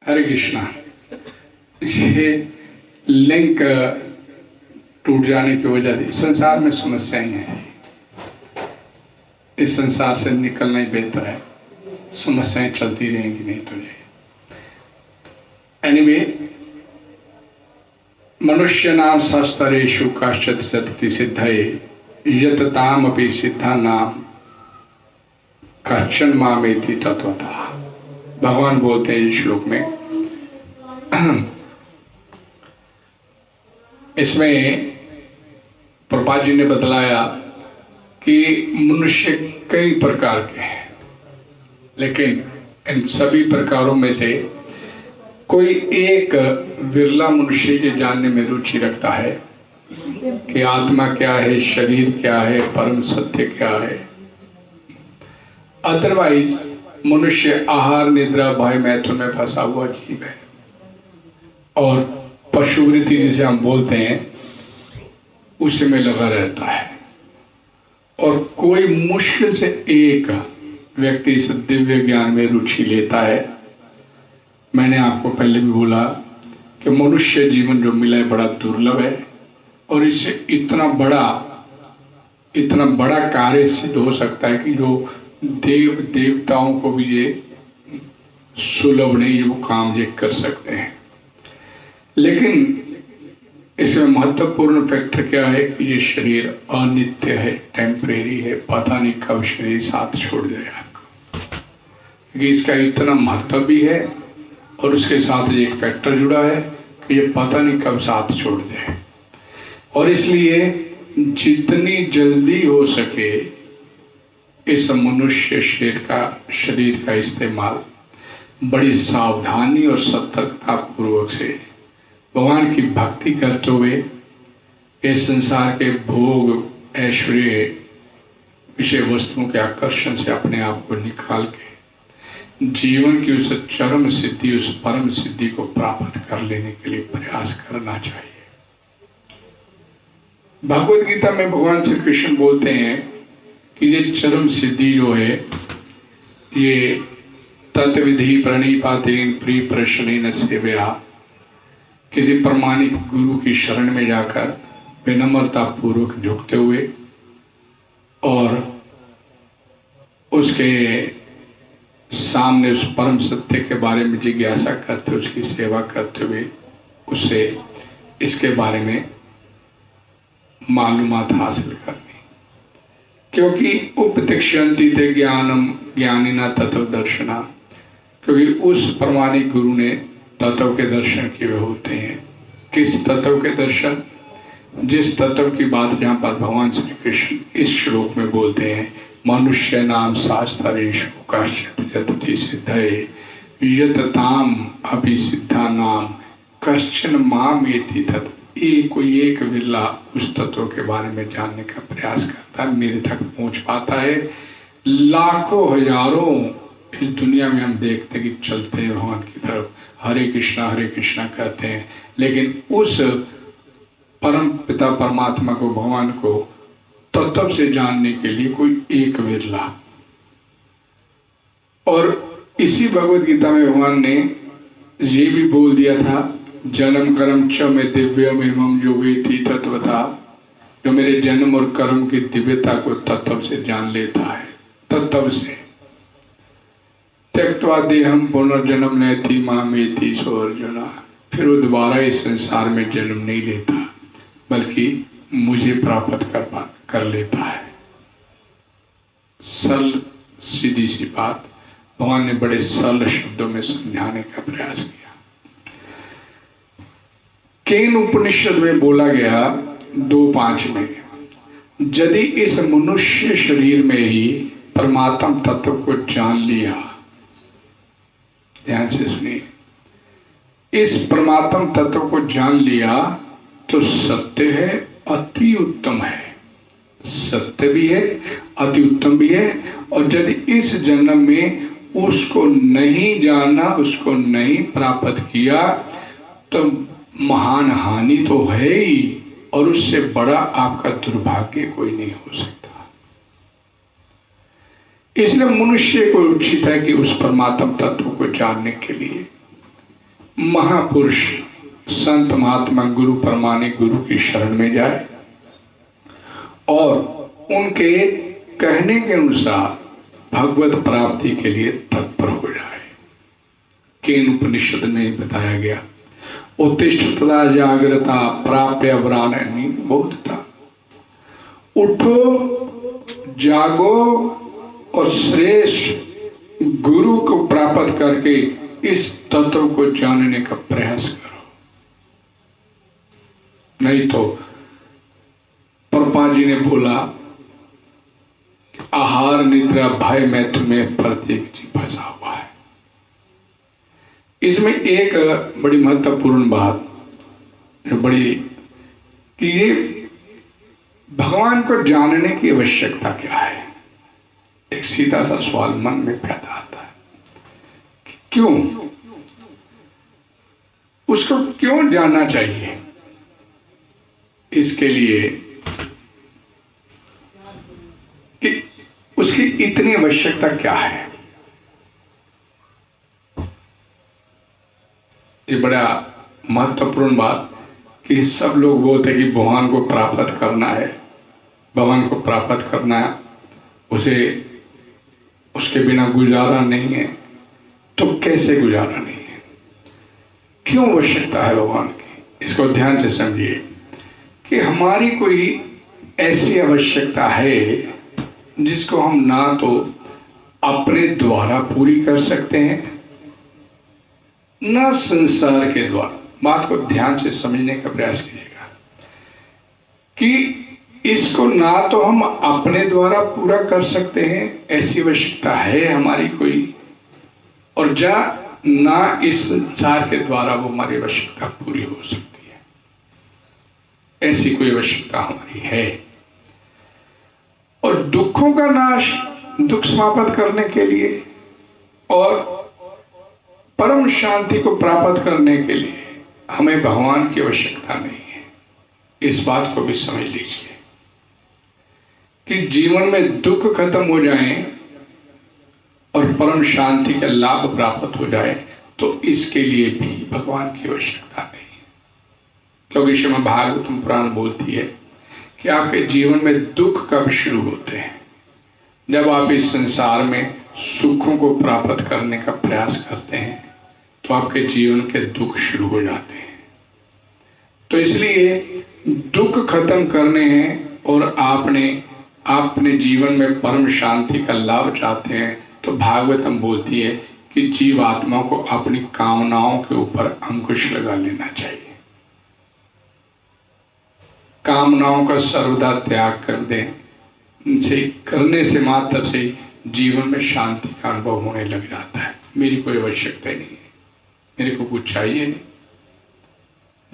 हरे कृष्णा। ये लिंक टूट जाने की वजह से संसार में समस्याएं हैं। इस संसार से निकलना ही बेहतर है, समस्याएं चलती रहेंगी नहीं तो ये। एनीवे, मनुष्य नाम शास्त्रेषु काश्चित् जतति सिद्धये यततामपि सिद्धा नाम कश्चन मामेति तत्वतः। भगवान बोलते हैं इस श्लोक में। इसमें प्रभुपाद जी ने बतलाया कि मनुष्य कई प्रकार के हैं, लेकिन इन सभी प्रकारों में से कोई एक विरला मनुष्य ये जानने में रुचि रखता है कि आत्मा क्या है, शरीर क्या है, परम सत्य क्या है। अदरवाइज मनुष्य आहार, निद्रा, भय, मैथुन में फंसा हुआ जीव है और पशुवृत्ति जिसे हम बोलते हैं उसी में लगा रहता है। और कोई मुश्किल से एक व्यक्ति इस दिव्य ज्ञान में रुचि लेता है। मैंने आपको पहले भी बोला कि मनुष्य जीवन जो मिला है बड़ा दुर्लभ है और इससे इतना बड़ा कार्य सिद्ध हो सकता है कि जो देवताओं को भी ये सुलभ नहीं, वो काम ये कर सकते हैं। लेकिन इसमें महत्वपूर्ण फैक्टर क्या है कि ये शरीर अनित्य है, टेम्परेरी है, पता नहीं कब शरीर साथ छोड़ जाएगा आपको। इसका इतना महत्व भी है और उसके साथ एक फैक्टर जुड़ा है कि ये पता नहीं कब साथ छोड़ जाए। और इसलिए जितनी जल्दी हो सके इस मनुष्य शरीर का इस्तेमाल बड़ी सावधानी और सतर्कता पूर्वक से भगवान की भक्ति करते हुए इस संसार के भोग, ऐश्वर्य, विषय वस्तुओं के आकर्षण से अपने आप को निकाल के जीवन की उस चरम सिद्धि, उस परम सिद्धि को प्राप्त कर लेने के लिए प्रयास करना चाहिए। भगवद गीता में भगवान श्री कृष्ण बोलते हैं कि ये चरम सिद्धि जो है ये तत्विधि प्रणिपातेन प्रिय प्रश्नेन सेवया, किसी प्रमाणिक गुरु की शरण में जाकर विनम्रता पूर्वक झुकते हुए और उसके सामने उस परम सत्य के बारे में जिज्ञासा करते, उसकी सेवा करते हुए उससे इसके बारे में मालूमात हासिल करनी। क्योंकि उपतिष्ठन्ति ते ज्ञानम ज्ञानिना तत्व दर्शना, क्योंकि उस प्रमाणिक गुरु ने तत्व के दर्शन किए होते हैं। किस तत्व के दर्शन? जिस तत्व की बात जहाँ पर भगवान श्री कृष्ण इस श्लोक में बोलते हैं, मनुष्य नाम शास्त्रेषु काश्चित् जतति सिद्धये यतताम अपि सिद्धा नाम कश्चन मामेति तत्। कोई एक विरला उस तत्व के बारे में जानने का प्रयास करता है, मेरे तक पहुंच पाता है। लाखों हजारों इस दुनिया में हम देखते कि चलते हैं भगवान की तरफ, हरे कृष्णा कहते हैं, लेकिन उस परम पिता परमात्मा को, भगवान को तत्व से जानने के लिए कोई एक विरला। और इसी भगवद गीता में भगवान ने ये भी बोल दिया था, जन्म कर्म च में दिव्यम एवं जो वेति तत्वता, जो मेरे जन्म और कर्म की दिव्यता को तत्व से जान लेता है, तत्व से। त्यक्त्वा देहम पुनर्जन्म नैति मामेति सो अर्जुना, फिर वो दोबारा इस संसार में जन्म नहीं लेता बल्कि मुझे प्राप्त कर लेता है। सरल सीधी सी बात भगवान ने बड़े सरल शब्दों में समझाने का प्रयास किया। केन उपनिषद में बोला गया 2:5 में, यदि इस मनुष्य शरीर में ही परमात्म तत्व को जान लिया, ध्यान से सुनिए, इस परमात्म तत्व को जान लिया तो सत्य है, अति उत्तम है। सत्य भी है, अति उत्तम भी है। और यदि इस जन्म में उसको नहीं जाना, उसको नहीं प्राप्त किया तो महान हानि तो है ही, और उससे बड़ा आपका दुर्भाग्य कोई नहीं हो सकता। इसलिए मनुष्य को उचित है कि उस परमात्म तत्व को जानने के लिए महापुरुष संत महात्मा गुरु प्रमाणिक गुरु की शरण में जाए और उनके कहने के अनुसार भगवत प्राप्ति के लिए तत्पर हो जाए। केन उपनिषद में बताया गया, उत्तिष्ठता जागृता प्राप्य वराननि बोधता। उठो, जागो और श्रेष्ठ गुरु को प्राप्त करके इस तत्व को जानने का प्रयास करो। नहीं तो प्रभुपाद जी ने बोला, आहार निद्रा भय में तुम्हें प्रत्येक जीव फंसा हुआ है। इसमें एक बड़ी महत्वपूर्ण बात बड़ी कि ये भगवान को जानने की आवश्यकता क्या है। एक सीधा सा सवाल मन में पैदा आता है कि क्यों, उसको क्यों जानना चाहिए। इसके लिए कि उसकी इतनी आवश्यकता क्या है। ये बड़ा महत्वपूर्ण बात कि सब लोग बोलते हैं कि भगवान को प्राप्त करना है, भगवान को प्राप्त करना है, उसे उसके बिना गुजारा नहीं है। तो कैसे गुजारा नहीं है, क्यों आवश्यकता है भगवान की, इसको ध्यान से समझिए कि हमारी कोई ऐसी आवश्यकता है जिसको हम ना तो अपने द्वारा पूरी कर सकते हैं ना संसार के द्वारा। बात को ध्यान से समझने का प्रयास कीजिएगा कि इसको ना तो हम अपने द्वारा पूरा कर सकते हैं, ऐसी आवश्यकता है हमारी कोई, और ना इस संसार के द्वारा वो हमारी आवश्यकता पूरी हो सकती है। ऐसी कोई आवश्यकता हमारी है। और दुखों का नाश, दुख समाप्त करने के लिए और परम शांति को प्राप्त करने के लिए हमें भगवान की आवश्यकता नहीं है। इस बात को भी समझ लीजिए कि जीवन में दुख खत्म हो जाए और परम शांति का लाभ प्राप्त हो जाए तो इसके लिए भी भगवान की आवश्यकता नहीं है। क्योंकि श्रीमद् भागवतम पुराण बोलती है कि आपके जीवन में दुख कब शुरू होते हैं, जब आप इस संसार में सुखों को प्राप्त करने का प्रयास करते हैं तो आपके जीवन के दुख शुरू हो जाते हैं। तो इसलिए दुख खत्म करने हैं और आपने जीवन में परम शांति का लाभ चाहते हैं तो भागवतम बोलती है कि जीव आत्मा को अपनी कामनाओं के ऊपर अंकुश लगा लेना चाहिए। कामनाओं का सर्वदा त्याग कर दें, इनसे करने से मात्र से जीवन में शांति का अनुभव होने लग जाता है। मेरी कोई आवश्यकता नहीं है, मेरे को कुछ चाहिए नहीं,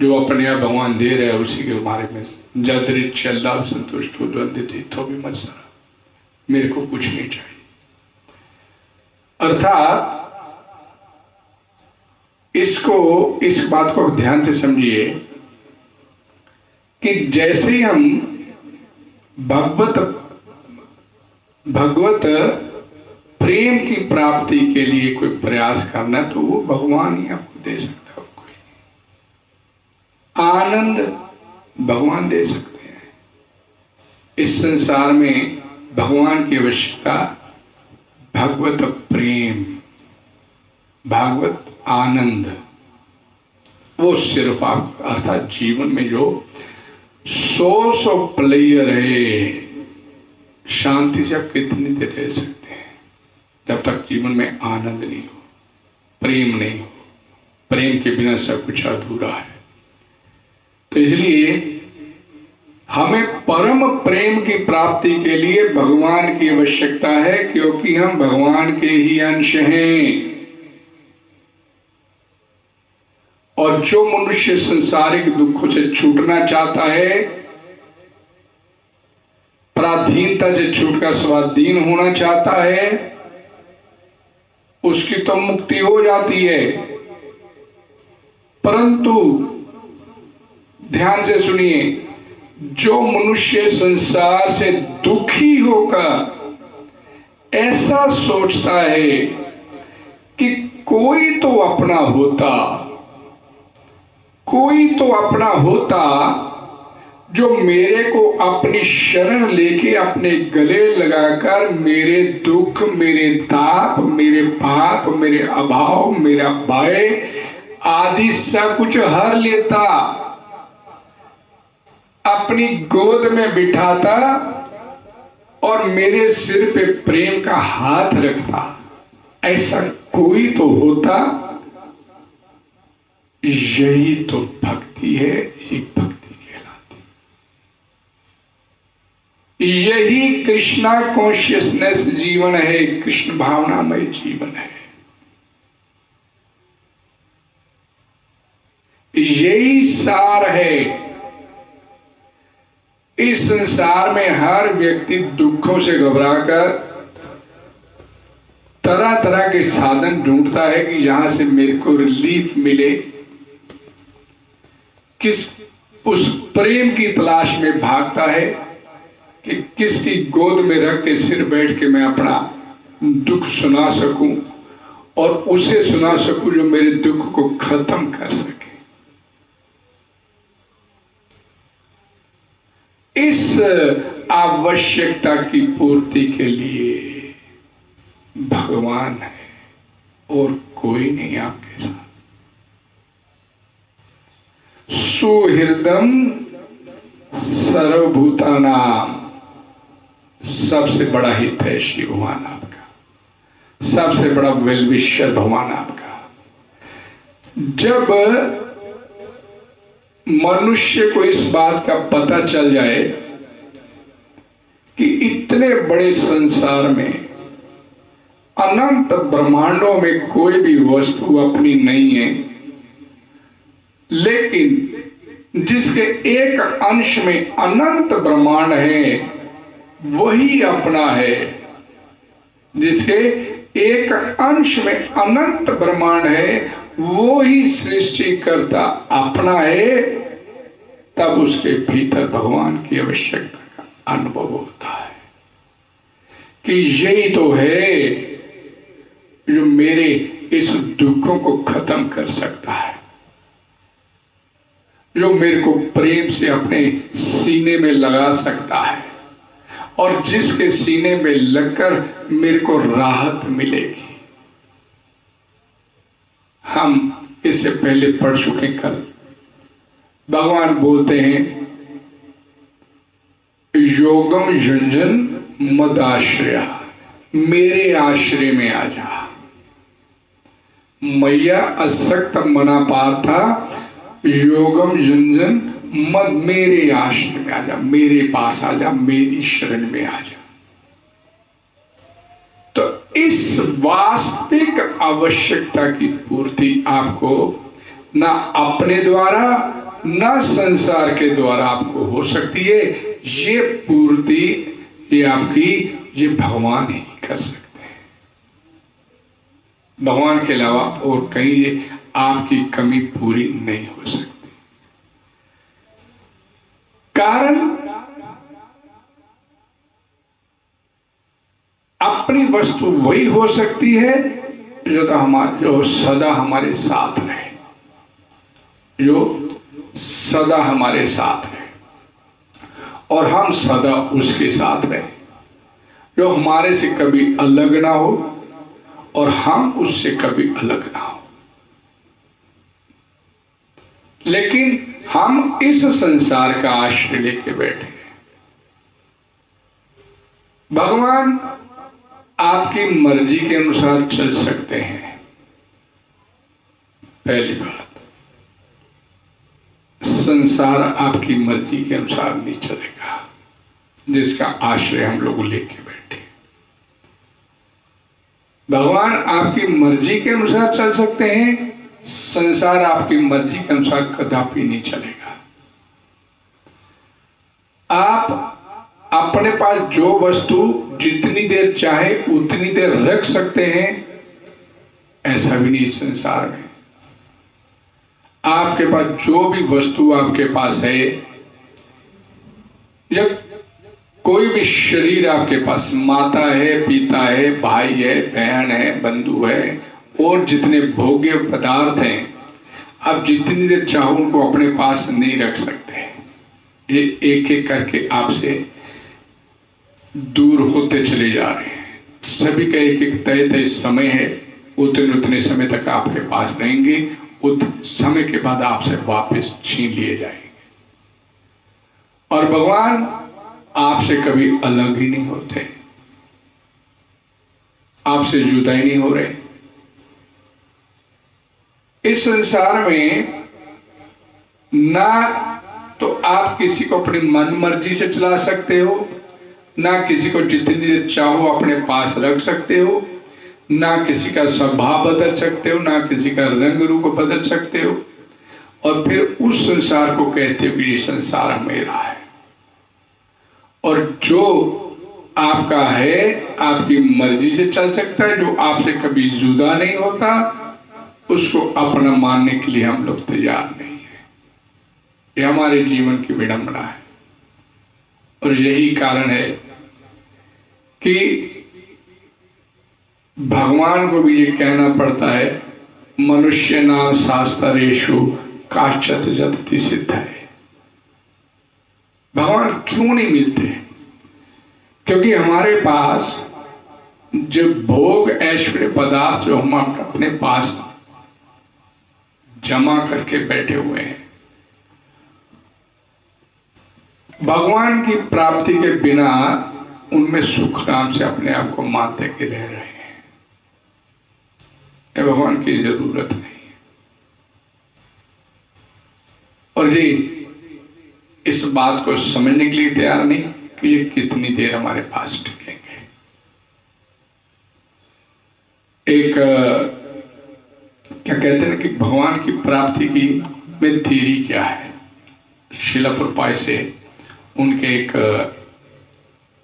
जो अपने आप भगवान दे रहे हैं उसी के बारे में जदरित चल्ला संतुष्ट हो द्वंद्व तो भी मत सरा, मेरे को कुछ नहीं चाहिए। अर्थात इस बात को ध्यान से समझिए कि जैसे ही हम भगवत प्रेम की प्राप्ति के लिए कोई प्रयास करना तो वो भगवान ही आपको दे सकता है। कोई आनंद भगवान दे सकते हैं। इस संसार में भगवान की आवश्यकता भगवत प्रेम, भागवत आनंद, वो सिर्फ आप अर्थात जीवन में जो सोर्स ऑफ प्लेयर है, शांति से आप कितनी देर रह सकते हैं जब तक जीवन में आनंद नहीं हो, प्रेम नहीं हो। प्रेम के बिना सब कुछ अधूरा है। तो इसलिए हमें परम प्रेम की प्राप्ति के लिए भगवान की आवश्यकता है, क्योंकि हम भगवान के ही अंश हैं। और जो मनुष्य संसारिक दुखों से छूटना चाहता है, पराधीनता से छूटकर स्वाधीन होना चाहता है, उसकी तो मुक्ति हो जाती है। परंतु ध्यान से सुनिए, जो मनुष्य संसार से दुखी होकर ऐसा सोचता है कि कोई तो अपना होता कोई तो अपना होता जो मेरे को अपनी शरण लेके अपने गले लगाकर मेरे दुख, मेरे ताप, मेरे पाप, मेरे अभाव, मेरा भय आदि सब कुछ हर लेता, अपनी गोद में बिठाता और मेरे सिर पे प्रेम का हाथ रखता। ऐसा कोई तो होता। यही तो भक्ति है, ये भक्ति कहलाती। यही कृष्णा कॉन्शियसनेस जीवन है, कृष्ण भावनामय जीवन है। यही सार है। इस संसार में हर व्यक्ति दुखों से घबराकर तरह तरह के साधन ढूंढता है कि यहां से मेरे को रिलीफ मिले। किस उस प्रेम की तलाश में भागता है कि किसकी गोद में रख के सिर बैठ के मैं अपना दुख सुना सकूं और उसे सुना सकूं जो मेरे दुख को खत्म कर सके। इस आवश्यकता की पूर्ति के लिए भगवान है और कोई नहीं आपके साथ। सुहृदम सर्वभूतानाम, सबसे बड़ा हित है श्री भगवान आपका, सबसे बड़ा वेलविशर भगवान आपका। जब मनुष्य को इस बात का पता चल जाए कि इतने बड़े संसार में अनंत ब्रह्मांडों में कोई भी वस्तु अपनी नहीं है, लेकिन जिसके एक अंश में अनंत ब्रह्मांड है वही अपना है, जिसके एक अंश में अनंत ब्रह्मांड है वो ही सृष्टिकर्ता अपना है, तब उसके भीतर भगवान की आवश्यकता का अनुभव होता है कि यही तो है जो मेरे इस दुखों को खत्म कर सकता है, जो मेरे को प्रेम से अपने सीने में लगा सकता है और जिसके सीने में लगकर मेरे को राहत मिलेगी। हम इससे पहले पढ़ चुके कल। भगवान बोलते हैं योगम युंजन मदाश्रया, मेरे आश्रय में आ जा। मैया असक्त मना पार्था योगम युंजन मद, मेरे आश्रय में आ जा, मेरे पास आ जा, मेरी शरण में आ जा। तो इस वास्तविक आवश्यकता की पूर्ति आपको ना अपने द्वारा ना संसार के द्वारा आपको हो सकती है। ये पूर्ति ये आपकी ये भगवान ही कर सकते हैं। भगवान के अलावा और कहीं आपकी कमी पूरी नहीं हो सकती। कारण अपनी वस्तु वही हो सकती है जो सदा हमारे साथ रहे, जो सदा हमारे साथ रहे और हम सदा उसके साथ रहे, जो हमारे से कभी अलग ना हो और हम उससे कभी अलग ना हो। लेकिन हम इस संसार का आश्रय लेके बैठे हैं। भगवान आपकी मर्जी के अनुसार चल सकते हैं। पहली बात, संसार आपकी मर्जी के अनुसार नहीं चलेगा, जिसका आश्रय हम लोग लेके बैठे। भगवान आपकी मर्जी के अनुसार चल सकते हैं, संसार आपकी मर्जी के अनुसार कदापि नहीं चलेगा। आप अपने पास जो वस्तु जितनी देर चाहे उतनी देर रख सकते हैं, ऐसा भी नहीं इस संसार में। आपके पास जो भी वस्तु आपके पास है, या कोई भी शरीर आपके पास, माता है, पिता है, भाई है, बहन है, बंधु है और जितने भोग्य पदार्थ हैं, आप जितनी देर चाहो उनको अपने पास नहीं रख सकते। ये एक एक करके आपसे दूर होते चले जा रहे हैं। सभी का एक एक तय तय समय है, उतने समय तक आपके पास रहेंगे, उस समय के बाद आपसे वापस छीन लिए जाएंगे। और भगवान आपसे कभी अलग ही नहीं होते, आपसे जुदा ही नहीं हो रहे। इस संसार में ना तो आप किसी को अपनी मन मर्जी से चला सकते हो, ना किसी को जितनी देर चाहो अपने पास रख सकते हो, ना किसी का स्वभाव बदल सकते हो, ना किसी का रंग रूप बदल सकते हो। और फिर उस संसार को कहते हो कि ये संसार मेरा है। और जो आपका है आपकी मर्जी से चल सकता है, जो आपसे कभी जुदा नहीं होता, उसको अपना मानने के लिए हम लोग तैयार नहीं है। ये हमारे जीवन की विडंबना है। और यही कारण है कि भगवान को भी ये कहना पड़ता है, मनुष्य नाम शास्त्रेषु काश्चित् जदति सिद्ध है। भगवान क्यों नहीं मिलते? क्योंकि हमारे पास जो भोग ऐश्वर्य पदार्थ जो हम अपने पास जमा करके बैठे हुए हैं, भगवान की प्राप्ति के बिना उनमें सुख राम से अपने आप को मानते के रह रहे हैं। ये भगवान की जरूरत नहीं है। और जी इस बात को समझने के लिए तैयार नहीं कि ये कितनी देर हमारे पास टिकेंगे। एक क्या कहते हैं कि भगवान की प्राप्ति की में थ्योरी क्या है। श्रील प्रभुपाद से उनके एक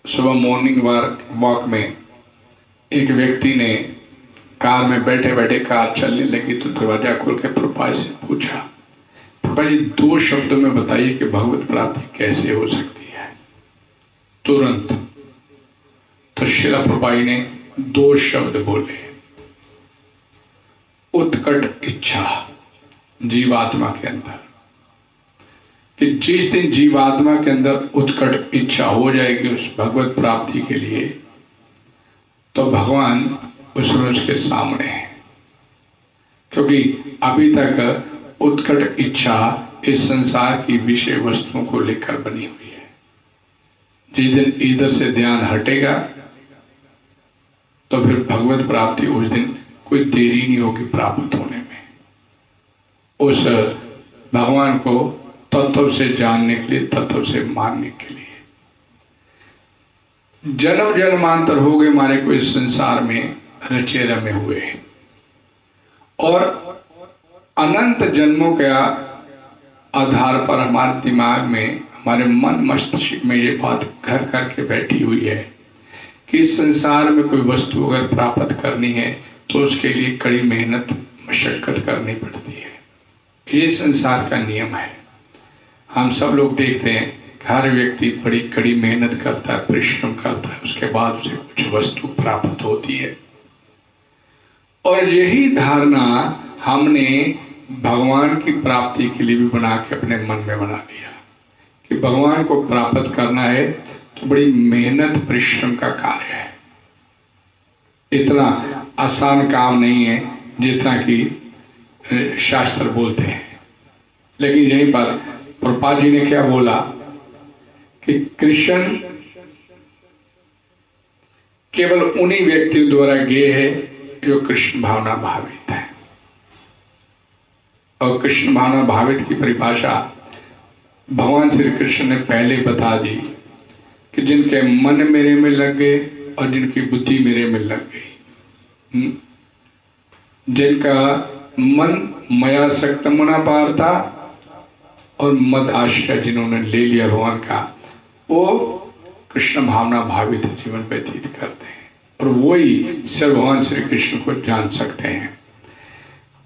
सुबह मॉर्निंग वॉक में एक व्यक्ति ने कार में बैठे बैठे कार चलने लगी तो दरवाजा खोल के प्रभुपाद से पूछा, प्रभुपाद जी 2 शब्दों में बताइए कि भगवत प्राप्ति कैसे हो सकती है। तुरंत तो श्रील प्रभुपाद ने 2 शब्द बोले, उत्कट इच्छा जीवात्मा के अंदर, कि जिस दिन जीवात्मा के अंदर उत्कट इच्छा हो जाएगी उस भगवत प्राप्ति के लिए, तो भगवान उस रोज के सामने है। क्योंकि अभी तक उत्कट इच्छा इस संसार की विषय वस्तुओं को लेकर बनी हुई है। जिस दिन इधर से ध्यान हटेगा तो फिर भगवत प्राप्ति उस दिन कोई देरी नहीं होगी प्राप्त होने में। उस भगवान को तत्व से जानने के लिए, तत्व से मानने के लिए जन्म जन्मांतर हो गए हमारे को इस संसार में रचे रमे हुए, और अनंत जन्मों के आधार पर हमारे दिमाग में, हमारे मन मस्तिष्क में ये बात घर करके बैठी हुई है कि इस संसार में कोई वस्तु अगर प्राप्त करनी है तो उसके लिए कड़ी मेहनत मशक्कत करनी पड़ती है। ये संसार का नियम है। हम सब लोग देखते हैं हर व्यक्ति बड़ी कड़ी मेहनत करता है, परिश्रम करता है, उसके बाद उसे कुछ वस्तु प्राप्त होती है। और यही धारणा हमने भगवान की प्राप्ति के लिए भी बना के अपने मन में बना लिया कि भगवान को प्राप्त करना है तो बड़ी मेहनत परिश्रम का कार्य है। इतना आसान काम नहीं है जितना कि शास्त्र बोलते हैं। लेकिन यहीं पर प्रभुपाद जी ने क्या बोला कि कृष्ण केवल उन्हीं व्यक्तियों द्वारा गेय है जो कृष्ण भावना भावित है। और कृष्ण भावना भावित की परिभाषा भगवान श्री कृष्ण ने पहले बता दी कि जिनके मन मेरे में लग गए और जिनकी बुद्धि मेरे में लग गई, जिनका मन मया सक्त मना पार था और मद आश्रय जिन्होंने ले लिया भगवान का, वो कृष्ण भावना भावित जीवन व्यतीत करते हैं और वही सिर्फ भगवान श्री कृष्ण को जान सकते हैं।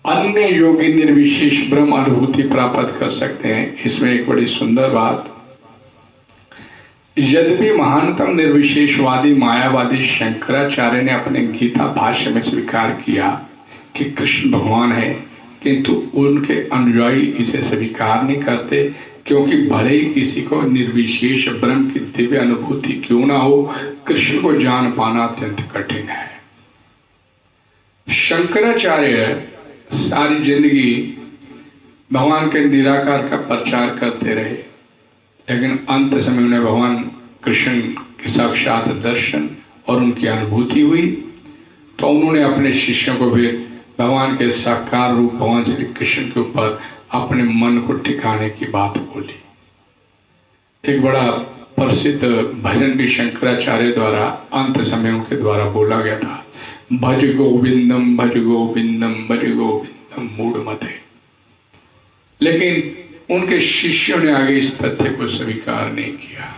अन्य योगी निर्विशेष ब्रह्म अनुभूति प्राप्त कर सकते हैं। इसमें एक बड़ी सुंदर बात, यद्यपि महानतम निर्विशेषवादी मायावादी शंकराचार्य ने अपने गीता भाष्य में स्वीकार किया कि कृष्ण भगवान है, किंतु उनके अनुयायी इसे स्वीकार नहीं करते, क्योंकि भले ही किसी को निर्विशेष ब्रह्म की दिव्य अनुभूति क्यों ना हो, कृष्ण को जान पाना अत्यंत कठिन है। शंकराचार्य सारी जिंदगी भगवान के निराकार का प्रचार करते रहे, लेकिन अंत समय उन्हें भगवान कृष्ण के साक्षात दर्शन और उनकी अनुभूति हुई, तो उन्होंने अपने शिष्यों को भी भगवान के साकार रूप भगवान श्री कृष्ण के ऊपर अपने मन को टिकाने की बात बोली। एक बड़ा प्रसिद्ध भजन भी शंकराचार्य द्वारा अंत समयों के द्वारा बोला गया था, भज गोविंदम भज गोविंदम भज गोविंदम मूढ़मते। लेकिन उनके शिष्यों ने आगे इस तथ्य को स्वीकार नहीं किया।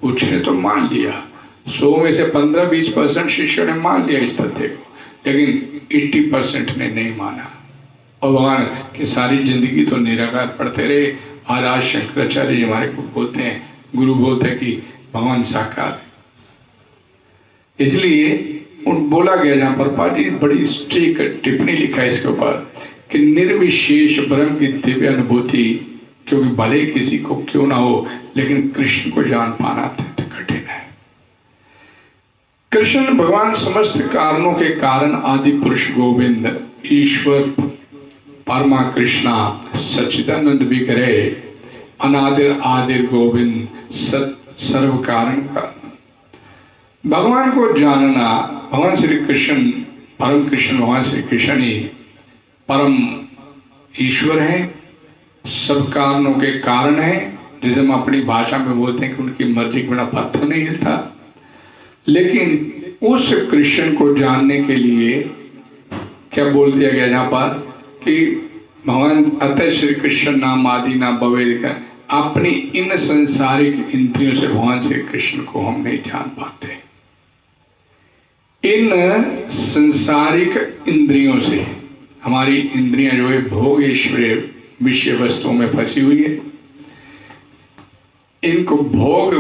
कुछ ने तो मान लिया, 100 में से 15-20% शिष्यों ने मान लिया इस तथ्य को, लेकिन 80% ने नहीं माना और भगवान की सारी जिंदगी तो निराकार पढ़ते रहे। और आज शंकराचार्य जी हमारे को बोलते हैं, गुरु बोलते हैं कि भगवान साकार है। इसलिए उन बोला गया, जहां प्रभुपाद जी बड़ी स्ट्रिक टिप्पणी लिखा है इसके ऊपर कि निर्विशेष ब्रह्म की दिव्य अनुभूति, क्योंकि भले किसी को क्यों ना हो, लेकिन कृष्ण को जान पाना अत्यंत कठिन है। कृष्ण भगवान समस्त कारणों के कारण आदि पुरुष गोविंद ईश्वर परमा कृष्णा सच्चिदानंद विग्रह अनादिर आदिर गोविंद सर्व कारण का। भगवान को जानना, भगवान श्री कृष्ण परम कृष्ण भगवान श्री कृष्ण ही परम ईश्वर है, सब कारणों के कारण है। जैसे हम अपनी भाषा में बोलते हैं कि उनकी मर्जी के बिना पत्थर नहीं हिलता, लेकिन उस कृष्ण को जानने के लिए क्या बोल दिया गया जहां पर कि भगवान अतः श्री कृष्ण नाम आदि ना भवेद, अपनी इन संसारिक इंद्रियों से भगवान श्री कृष्ण को हम नहीं जान पाते। इन संसारिक इंद्रियों से हमारी इंद्रियां जो है भोगेश्वरी विषय वस्तुओं में फंसी हुई है, इनको भोग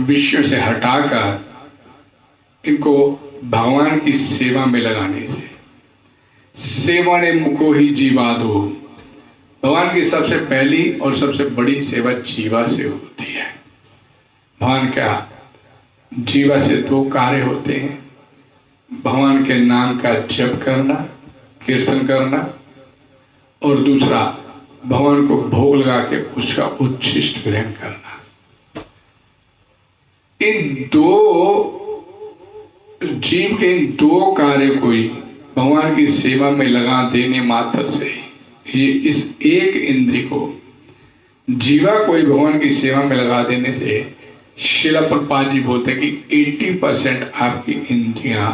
विषयों से हटाकर इनको भगवान की सेवा में लगाने से, सेवने मुको ही जीवा दो, भगवान की सबसे पहली और सबसे बड़ी सेवा जीवा से होती है। भगवान का जीवा से 2 कार्य होते हैं, भगवान के नाम का जप करना, कीर्तन करना, और दूसरा भगवान को भोग लगा के उसका उच्छिष्ट ग्रहण करना। इन 2 जीव के इन 2 कार्य को ही भगवान की सेवा में लगा देने मात्र से, ये इस एक इंद्रिय को जीवा को ही भगवान की सेवा में लगा देने से, श्रील प्रभुपाद जी बोलते हैं कि 80% आपकी इंद्रियां,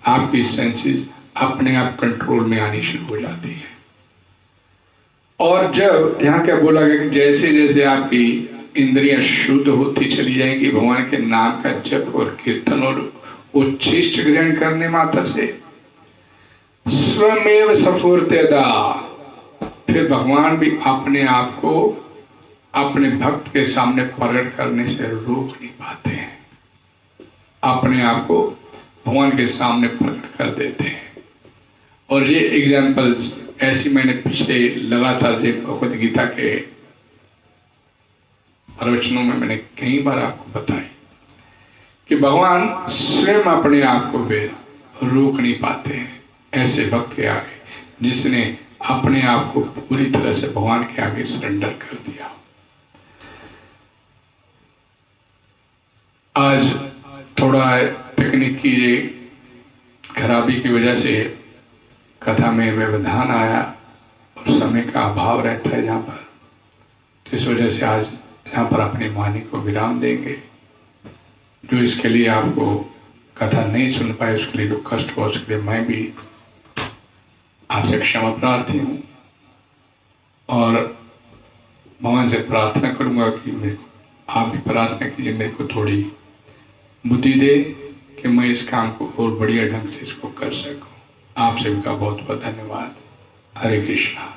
आपकी सेंसेस अपने आप कंट्रोल में आनी शुरू हो जाती है। और जब यहाँ क्या बोला गया कि जैसे जैसे आपकी इंद्रियां शुद्ध होती चली जाएंगी भगवान के नाम का जप और कीर्तन और उच्छिष्ट ग्रहण करने मात्र से, स्वमेव सफूर्तेदा, फिर भगवान भी अपने आप को अपने भक्त के सामने प्रकट करने से रोक नहीं पाते हैं, अपने आप को भगवान के सामने प्रकट कर देते हैं। और ये एग्जाम्पल्स ऐसी मैंने पिछले लगातार जो भगवद गीता के प्रवचनों में मैंने कई बार आपको बताई कि भगवान स्वयं अपने आप को वे रोक नहीं पाते हैं ऐसे भक्त के आगे जिसने अपने आप को पूरी तरह से भगवान के आगे सरेंडर कर दिया। आज थोड़ा तकनीक की खराबी की वजह से कथा में व्यवधान आया और समय का अभाव रहता है जहाँ पर, तो इस वजह से आज यहाँ पर अपनी वाणी को विराम देंगे। जो इसके लिए आपको कथा नहीं सुन पाए उसके लिए जो कष्ट हुआ उसके लिए मैं भी आपसे क्षमा प्रार्थी हूँ और भगवान से प्रार्थना करूँगा कि मेरे को आप भी प्रार्थना कीजिए, मेरे को थोड़ी बुद्धि दे कि मैं इस काम को और बढ़िया ढंग से इसको कर सकूँ। आप सभी का बहुत बहुत धन्यवाद। हरे कृष्णा।